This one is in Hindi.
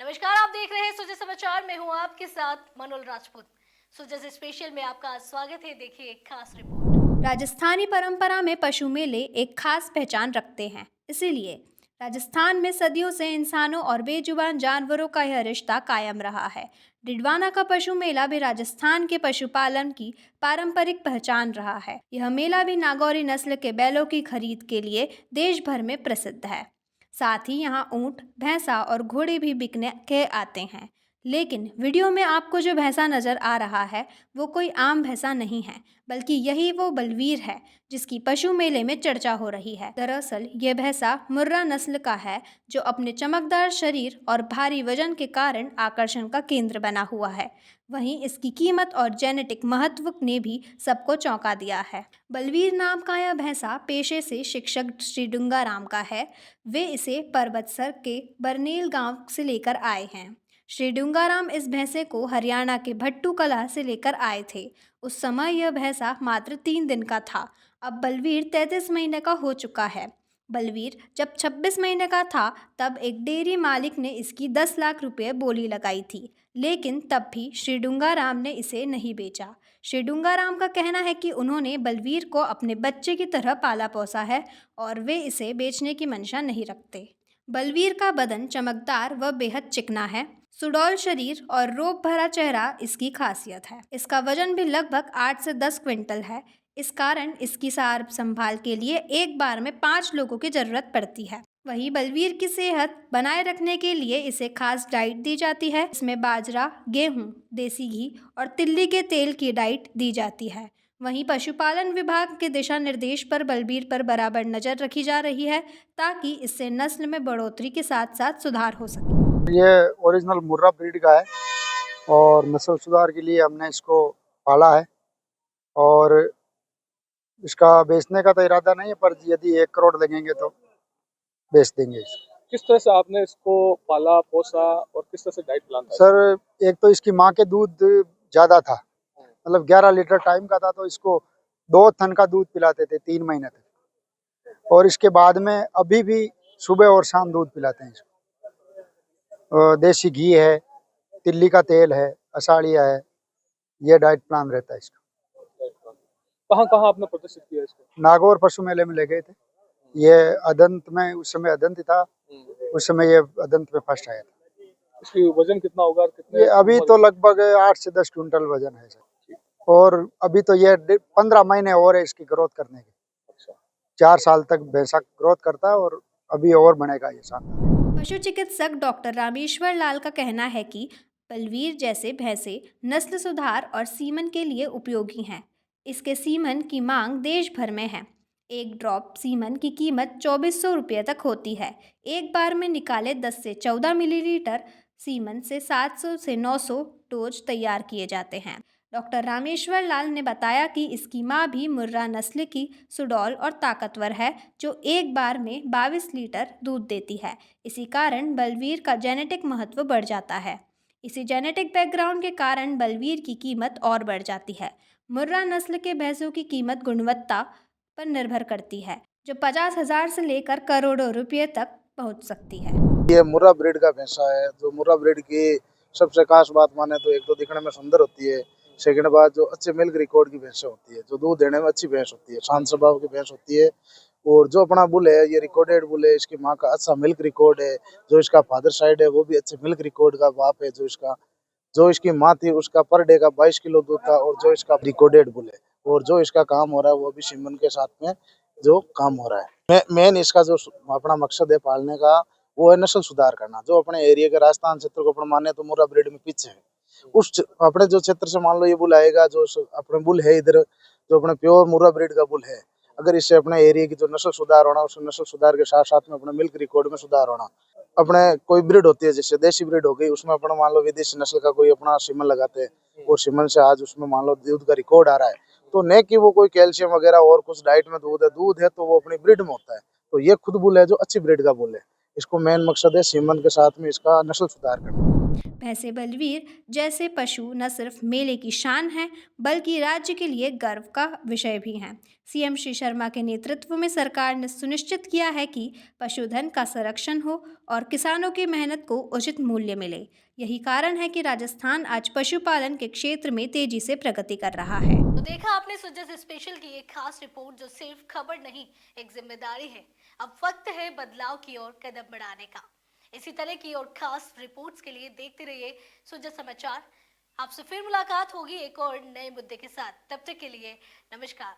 नमस्कार, आप देख रहे हैं सुजय समाचार। मैं हूं आपके साथ मनोल राजपूत। सुजय स्पेशल में आपका स्वागत है। देखिए एक खास रिपोर्ट। राजस्थानी परंपरा में पशु मेले एक खास पहचान रखते हैं। इसीलिए राजस्थान में सदियों से इंसानों और बेजुबान जानवरों का यह रिश्ता कायम रहा है। डिडवाना का पशु मेला भी राजस्थान के पशुपालन की पारंपरिक पहचान रहा है। यह मेला भी नागौरी नस्ल के बैलों की खरीद के लिए देश भर में प्रसिद्ध है। साथ ही यहाँ ऊंट, भैंसा और घोड़े भी बिकने के आते हैं। लेकिन वीडियो में आपको जो भैंसा नजर आ रहा है वो कोई आम भैंसा नहीं है, बल्कि यही वो बलवीर है जिसकी पशु मेले में चर्चा हो रही है। दरअसल ये भैंसा मुर्रा नस्ल का है, जो अपने चमकदार शरीर और भारी वजन के कारण आकर्षण का केंद्र बना हुआ है। वहीं इसकी कीमत और जेनेटिक महत्व ने भी सबको चौंका दिया है। बलवीर नाम का यह भैंसा पेशे से शिक्षक श्री डूंगाराम का है। वे इसे पर्वतसर के बरनेल गांव से लेकर आए हैं। श्री डूंगाराम इस भैंसे को हरियाणा के भट्टू कला से लेकर आए थे। उस समय यह भैंसा मात्र 3 दिन का था। अब बलवीर 33 महीने का हो चुका है। बलवीर जब 26 महीने का था तब एक डेयरी मालिक ने इसकी 10 लाख रुपए बोली लगाई थी, लेकिन तब भी श्री डूंगाराम ने इसे नहीं बेचा। श्री डूंगाराम का कहना है कि उन्होंने बलवीर को अपने बच्चे की तरह पाला पोसा है और वे इसे बेचने की मंशा नहीं रखते। बलवीर का बदन चमकदार व बेहद चिकना है। सुडौल शरीर और रोब भरा चेहरा इसकी खासियत है। इसका वजन भी लगभग 8 से 10 क्विंटल है। इस कारण इसकी सार संभाल के लिए एक बार में 5 लोगों की जरूरत पड़ती है। वहीं बलवीर की सेहत बनाए रखने के लिए इसे खास डाइट दी जाती है। इसमें बाजरा, गेहूं, देसी घी और तिल्ली के तेल की डाइट दी जाती है। वहीं पशुपालन विभाग के दिशा निर्देश पर बलवीर पर बराबर नजर रखी जा रही है, ताकि इससे नस्ल में बढ़ोतरी के साथ साथ सुधार हो सके। ये ओरिजिनल मुर्रा ब्रीड का है और नस्ल सुधार के लिए हमने इसको पाला है और इसका बेचने का तो इरादा नहीं है, पर यदि 1 करोड़ लगेंगे तो बेच देंगे इसको। किस तरह से आपने इसको पाला पोसा और किस तरह से डाइट प्लान था? सर, एक तो इसकी माँ के दूध ज़्यादा था, मतलब 11 लीटर टाइम का था, तो इसको 2 थन का दूध पिलाते थे 3 महीने तक। और इसके बाद में अभी भी सुबह और शाम दूध पिलाते हैं इसको। देसी घी है, तिल्ली का तेल है, असाड़िया है, ये डाइट प्लान रहता है इसका। कहाँ कहाँ आपने प्रदर्शित किया इसको? नागौर पशु मेले में ले गए थे। ये अदंत में, उस समय अदंत था, उस समय ये अदंत में फर्स्ट आया था। इसकी वजन कितना होगा? कितने ये अभी तो लगभग 8 से 10 क्विंटल वजन है सर। और अभी तो ये 15 महीने और है इसकी ग्रोथ करने के। अच्छा। 4 साल तक भैंसा ग्रोथ करता है और अभी और बढ़ेगा ये शानदार। पशु चिकित्सक डॉक्टर रामेश्वर लाल का कहना है कि बलवीर जैसे भैंसे नस्ल सुधार और सीमन के लिए उपयोगी हैं। इसके सीमन की मांग देश भर में है। एक ड्रॉप सीमन की कीमत 2400 रुपये तक होती है। एक बार में निकाले 10 से 14 मिलीलीटर सीमन से 700 से 900 डोज तैयार किए जाते हैं। डॉक्टर रामेश्वर लाल ने बताया कि इसकी मां भी मुर्रा नस्ल की सुडौल और ताकतवर है, जो एक बार में 22 लीटर दूध देती है। इसी कारण बलवीर का जेनेटिक महत्व बढ़ जाता है। इसी जेनेटिक बैकग्राउंड के कारण बलवीर की कीमत और बढ़ जाती है। मुर्रा नस्ल के भैंसों की कीमत गुणवत्ता पर निर्भर करती है, जो 50,000 से लेकर करोड़ों रुपये तक पहुंच सकती है। ये मुर्रा ब्रीड का भैंसा है। जो मुर्रा ब्रीड की सबसे खास बात माने तो एक तो दिखने में सुंदर होती है, सेकंड बात जो अच्छे मिल्क रिकॉर्ड की भैंस होती है, जो दूध देने में अच्छी भैंस होती है, शांत स्वभाव की भैंस होती है। और जो अपना बुल है ये रिकॉर्डेड बुल है, इसकी माँ का अच्छा मिल्क रिकॉर्ड है। जो इसका फादर साइड है वो भी अच्छे मिल्क रिकॉर्ड का बाप है। जो इसकी माँ थी उसका पर डे का 22 किलो दूध था। और जो इसका रिकॉर्डेड बुल है और जो इसका काम हो रहा है वो भी सीमन के साथ में जो काम हो रहा है। मेन इसका जो अपना मकसद है पालने का वो है नस्ल सुधार करना। जो अपने एरिया के राजस्थान क्षेत्र को अपन माने तो मुर्रा ब्रीड में पीछे है। अपने जो क्षेत्र से मान लो ये बुल आएगा, जो अपने बुल है इधर, जो अपने प्योर मुर्रा ब्रीड का बुल है, अगर इससे अपने एरिया की जो नस्ल सुधार होना, उस नस्ल सुधार के साथ साथ में अपने मिल्क रिकॉर्ड में सुधार होना। अपने कोई ब्रीड होती है जैसे देसी ब्रीड हो गई, उसमें अपना मान लो विदेशी नस्ल का कोई अपना सीमन लगाते हैं और सीमन से आज उसमें मान लो दूध का रिकॉर्ड आ रहा है, तो न कि वो कोई कैल्शियम वगैरह और कुछ डाइट में दूध है तो वो अपनी ब्रीड में होता है। तो ये खुद बुल है जो अच्छी ब्रीड का बुल है। इसको मेन मकसद है सीमन के साथ में इसका नस्ल सुधार करना। भैंसे बलवीर जैसे पशु न सिर्फ मेले की शान हैं बल्कि राज्य के लिए गर्व का विषय भी हैं। सीएम श्री शर्मा के नेतृत्व में सरकार ने सुनिश्चित किया है कि पशुधन का संरक्षण हो और किसानों की मेहनत को उचित मूल्य मिले। यही कारण है कि राजस्थान आज पशुपालन के क्षेत्र में तेजी से प्रगति कर रहा है। तो देखा आपने सुजस स्पेशल की एक खास रिपोर्ट जो सिर्फ खबर नहीं, एक जिम्मेदारी है। अब वक्त है बदलाव की ओर कदम बढ़ाने का। इसी तरह की और खास रिपोर्ट्स के लिए देखते रहिए सुजस समाचार। आपसे फिर मुलाकात होगी एक और नए मुद्दे के साथ। तब तक के लिए नमस्कार।